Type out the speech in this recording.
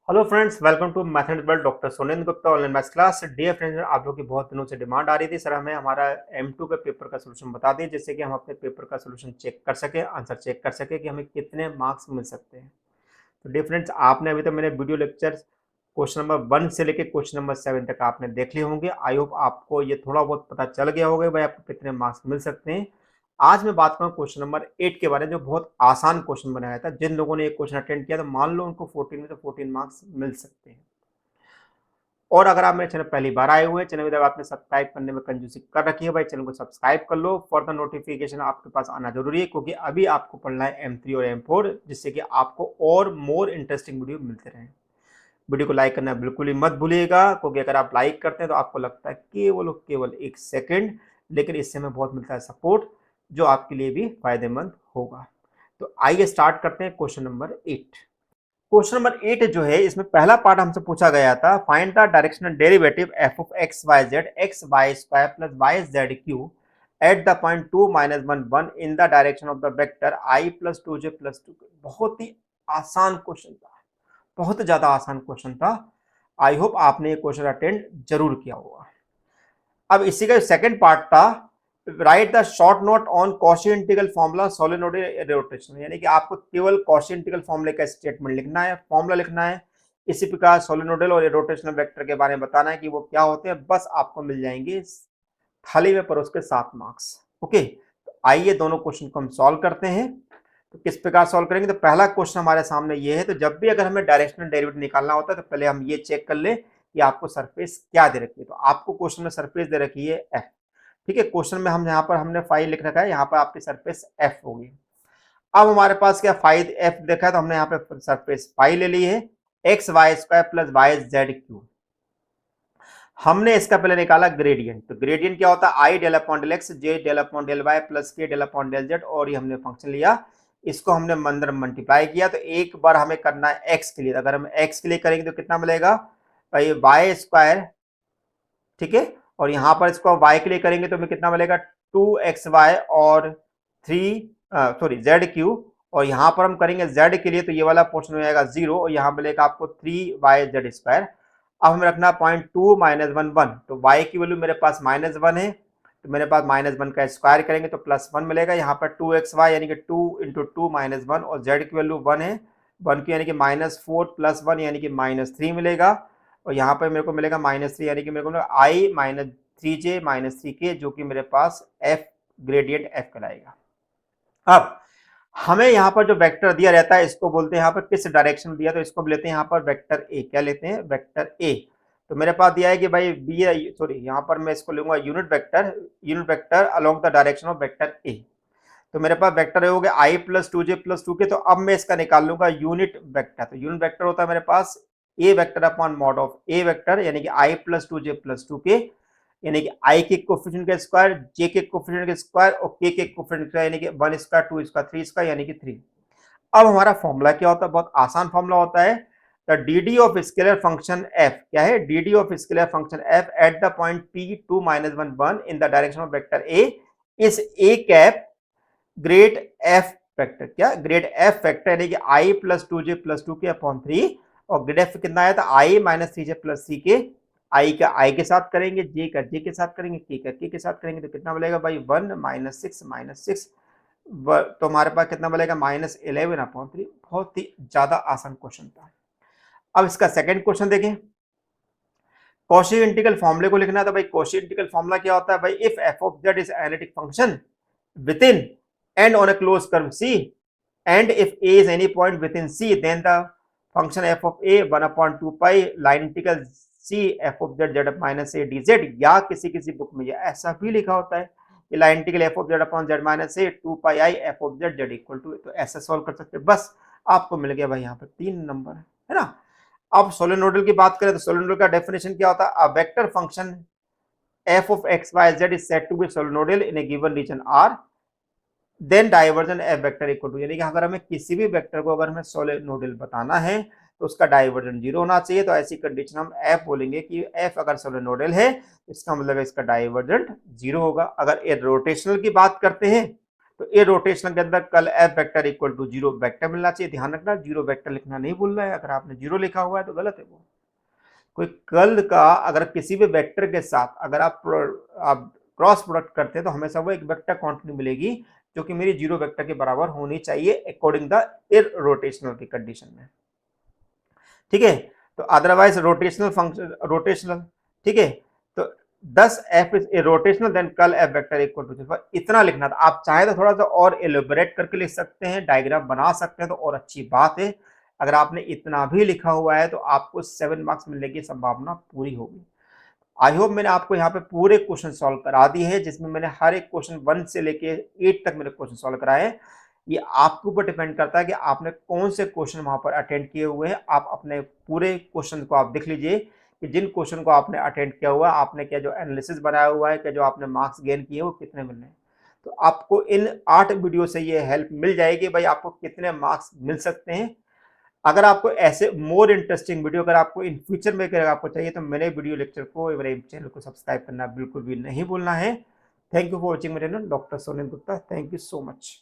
Hello friends, welcome to mathematics world. Doctor Sunil Gupta online maths class. Dear friends, आप लोग की बहुत दिनों से डिमांड आ रही थी, सर हमें हमारा M2 के पेपर का सोल्यूशन बता दें, जिससे कि हम अपने पेपर का सोल्यूशन चेक कर सके, आंसर चेक कर सके कि हमें कितने मार्क्स मिल सकते हैं। तो डियर फ्रेंड्स, आपने अभी तक मेरे वीडियो लेक्चर क्वेश्चन नंबर 1 से लेकर क्वेश्चन नंबर 7 तक आपने देख लिए होंगे। आई होप आपको ये थोड़ा बहुत पता चल गया होगा भाई आपको कितने मार्क्स मिल सकते हैं। आज मैं बात करूँ क्वेश्चन नंबर 8 के बारे में, जो बहुत आसान क्वेश्चन बनाया था। जिन लोगों ने ये क्वेश्चन अटेंड किया तो मान लो उनको 14 में से 14 मार्क्स मिल सकते हैं। और अगर आप मेरे चैनल पहली बार आए हुए हैं, चैनल में आपने सब्सक्राइब करने में कंजूसी कर रखी है भाई, चैनल को सब्सक्राइब कर लो। फॉर द नोटिफिकेशन आपके पास आना जरूरी है, क्योंकि अभी आपको पढ़ना है M3 और M4, जिससे कि आपको और मोर इंटरेस्टिंग वीडियो मिलते रहें। वीडियो को लाइक करना बिल्कुल ही मत भूलिएगा, क्योंकि अगर आप लाइक करते हैं तो आपको लगता है केवल और केवल 1 सेकेंड, लेकिन इससे हमें बहुत मिलता है सपोर्ट, जो आपके लिए भी फायदेमंद होगा। तो आइए स्टार्ट करते हैं क्वेश्चन नंबर 8। क्वेश्चन नंबर 8 जो है, इसमें पहला पार्ट हमसे पूछा गया था, find the directional derivative F of X Y Z X Y square plus Y Z Q at the point 2 minus 1 1 in the direction of the vector I plus 2 J plus 2। बहुत ही आसान question था, बहुत ज्यादा आसान question था। I hope आपने ये question attend जरूर किया होगा। अब इसी का सेकंड पार्ट था, right the short note on Cauchy integral formula solenoidal rotation, यानी कि आपको केवल कॉशी इंटीग्रल फॉर्मूले का स्टेटमेंट लिखना है, फॉर्मूला लिखना है। इसी प्रकार सोलेनोइडल और रोटेशनल वेक्टर के बारे में बताना है कि वो क्या होते हैं। बस आपको मिल जाएंगे थाली में परोस के 7 मार्क्स। ओके, तो आइए दोनों क्वेश्चन को हम सॉल्व करते हैं। तो किस प्रकार सॉल्व करेंगे, तो पहला क्वेश्चन हमारे सामने ये है। तो जब भी अगर हमें डायरेक्शनल डेरिवेटिव निकालना होता है तो पहले हम ये चेक कर ले कि आपको सरफेस क्या दे रखी है। तो आपको क्वेश्चन में सरफेस दे रखी है एफ। ठीक है, क्वेश्चन में हम यहाँ पर हमने फाइव लिख रखा है, यहाँ पर आपकी सरफेस एफ होगी। अब हमारे पास क्या फाइव एफ देखा है, तो हमने यहाँ पे सरफेस फाइव ले ली है, X Y square plus Y Z Q. हमने इसका पहले निकाला ग्रेडियंट। तो ग्रेडियंट क्या होता है, i del upon del x j del upon del y plus k del upon del z, और ये हमने फंक्शन लिया, इसको हमने अंदर मल्टीप्लाई किया। तो एक बार हमें करना है एक्स के लिए, अगर हम एक्स के लिए करेंगे तो कितना मिलेगा भाई, वाई स्क्वायर। ठीक है, और यहाँ पर इसको y के लिए करेंगे तो हमें कितना मिलेगा 2xy और 3 सॉरी जेड क्यू। और यहाँ पर हम करेंगे z के लिए तो ये वाला पोर्शन हो जाएगा 0, और यहाँ मिलेगा आपको 3y जेड स्क्वायर। अब हमें रखना 0.2 माइनस 1 1, तो y की वैल्यू मेरे पास -1 है, तो मेरे पास -1 का स्क्वायर करेंगे तो +1 मिलेगा। यहाँ पर 2xy यानी कि 2 इंटू 2 -1, और z की वैल्यू 1 है, 1 की यानी कि -4 + 1 यानी कि -3 मिलेगा। और यहाँ पर मेरे को मिलेगा -3 यानी कि मेरे को मिलेगा आई माइनस 3j माइनस 3k, जो कि मेरे पास f ग्रेडियंट f कहलाएगा। अब हमें यहाँ पर जो वेक्टर दिया रहता है इसको बोलते हैं यहाँ पर किस डायरेक्शन दिया, तो इसको लेते हैं यहाँ पर वेक्टर ए। क्या लेते हैं, वेक्टर ए। तो मेरे पास दिया है कि भाई बी, सॉरी यहाँ पर मैं इसको लूंगा unit vector along the direction of vector A. तो मेरे पास वेक्टर हो गया आई प्लस 2j प्लस 2k। तो अब मैं इसका निकाल लूंगा यूनिट वेक्टर। तो यूनिट वेक्टर होता है मेरे पास A vector upon mod of A vector, यानी कि आई प्लस 2j प्लस 2k, यानी कि आई के कोफिशिएंट का स्क्वायर, जे के कोफिशिएंट का स्क्वायर, और के कोफिशिएंट का, यानी कि 1 स्क्वायर 2 स्क्वायर 3 स्क्वायर यानी कि 3। अब हमारा फॉर्मूला क्या होता है, बहुत आसान फॉर्मूला होता है। The D D of scalar function F, क्या है, D D of scalar function F eight the point P 2 minus 1 1 in the direction of vector A is A cap grade F factor. क्या, grade F factor, यानी कि आई plus 2j plus 2k upon 3, और grade F कितना आया था, आई minus 3j plus सी के। आई का आई के साथ करेंगे, जे का जे के साथ करेंगे, के का के साथ करेंगे, तो कितना मिलेगा भाई 1 -6 तो हमारे पास कितना मिलेगा -11 अपॉन 3। बहुत ही ज्यादा आसान क्वेश्चन था। अब इसका सेकंड क्वेश्चन देखें, कॉशी इंटीग्रल फॉर्मूले को लिखना है। तो भाई कॉशी इंटीग्रल फॉर्मूला क्या होता है भाई, if F of Z is analytic function within and on a closed curve C, and if A is any point within C, then the function f of A 1 upon 2 pi line integral C f of z z minus a dz। या किसी किसी book में ये ऐसा भी लिखा होता है कि line integral f of z upon z minus a 2 pi I f of z z equal to, तो ऐसा सॉल्व कर सकते हैं। बस आपको मिल गया भाई यहाँ पर 3 नंबर, है ना। अब सोलेनोइडल की बात करें तो सोलेनोइडल का डेफिनेशन क्या होता है, a vector function f of x y z is said to be solenoidal in a given region R, then divergence F vector equal to, यानी कि अगर हमें किसी भी वेक्टर को अगर हमें सोलेनोइडल बताना है तो उसका डाइवर्जन 0 होना चाहिए। तो ऐसी कंडीशन हम एफ बोलेंगे कि एफ अगर सोलेनोइडल है इसका मतलब इसका डाइवर्जेंट 0 होगा। अगर ये रोटेशनल की बात करते हैं तो ए रोटेशनल के अंदर curl F vector equal to 0 vector मिलना चाहिए। ध्यान रखना 0 वेक्टर लिखना नहीं भूलना है, अगर आपने 0 लिखा हुआ है तो गलत है वो। कोई कल का अगर किसी भी वेक्टर के साथ अगर आप क्रॉस प्रोडक्ट करते हैं तो हमेशा वो एक वेक्टर क्वांटिटी मिलेगी जो कि मेरी 0 वेक्टर के बराबर होनी चाहिए अकॉर्डिंग द इररोटेशनल की कंडीशन में। ठीक है, तो अदरवाइज रोटेशनल फंक्शन रोटेशनल, ठीक है, तो 10 F is a rotational then curl F vector equal to, इतना लिखना था। आप चाहे तो थोड़ा सा और एलोबरेट करके लिख सकते हैं, डायग्राम बना सकते हैं तो और अच्छी बात है। अगर आपने इतना भी लिखा हुआ है तो आपको 7 मार्क्स मिलने की संभावना पूरी होगी। आई होप मैंने आपको यहाँ पे पूरे क्वेश्चन सॉल्व करा दिए हैं, जिसमें मैंने हर एक क्वेश्चन 1 से लेके 8 तक मैंने क्वेश्चन सॉल्व कराए। ये आपके ऊपर डिपेंड करता है कि आपने कौन से क्वेश्चन वहां पर अटेंड किए हुए हैं। आप अपने पूरे क्वेश्चन को आप देख लीजिए कि जिन क्वेश्चन को आपने अटेंड किया हुआ है, आपने क्या जो एनालिसिस बनाया हुआ है, क्या जो आपने मार्क्स गेन किए वो कितने मिलने हैं। तो आपको इन 8 वीडियो से ये हेल्प मिल जाएगी भाई आपको कितने मार्क्स मिल सकते हैं। अगर आपको ऐसे मोर इंटरेस्टिंग वीडियो अगर आपको इन फ्यूचर में अगर आपको चाहिए तो मेरे वीडियो लेक्चर को मेरे चैनल को सब्सक्राइब करना बिल्कुल भी नहीं भूलना है। थैंक यू फॉर वॉचिंग मेरे channel doctor Sonen Gupta. Thank you so much.